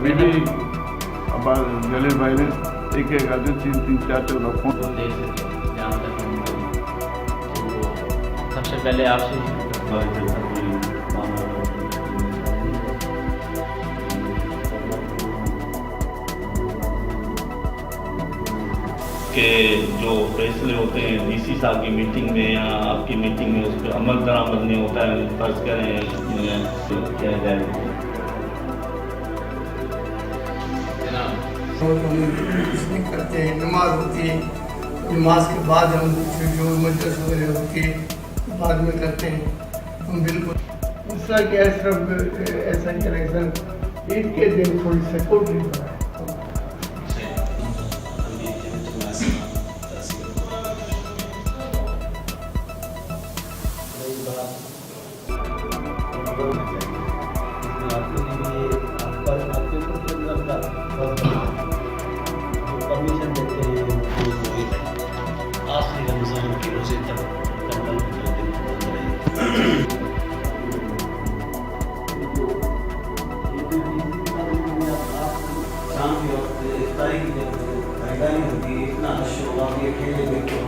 ابھی بھی ابا جلیل بھائی نے ایک ایک آدمی 3 4 کا فون تو دیکھ سکتے ہیں جہاں تک ہم تو سب سے پہلے آپ سے کہ جو فیصلے ہوتے ہیں ڈی سی صاحب کی میٹنگ میں یا آپ کی میٹنگ میں اس پہ عمل درآمد نہیں ہوتا ہے، فرض کریں کیا جائے کچھ نہیں کرتے ہیں. نماز ہوتی ہے، نماز کے بعد ہم جو مجلس وغیرہ ہوتی ہے بعد میں کرتے ہیں. ہم بالکل اس طرح کہ صرف ایسا کہ عید کے دن تھوڑی سپورٹ نہیں کر رہا ہے. پرمیشن دیتے ہیں آخری رمضان کے روزے تک کربل کے دن بند رہے. شام کے وقت افطاری کی جب خریداری ہوتی ہے اتنا شوق آپ یہ کھیلے دیکھ کے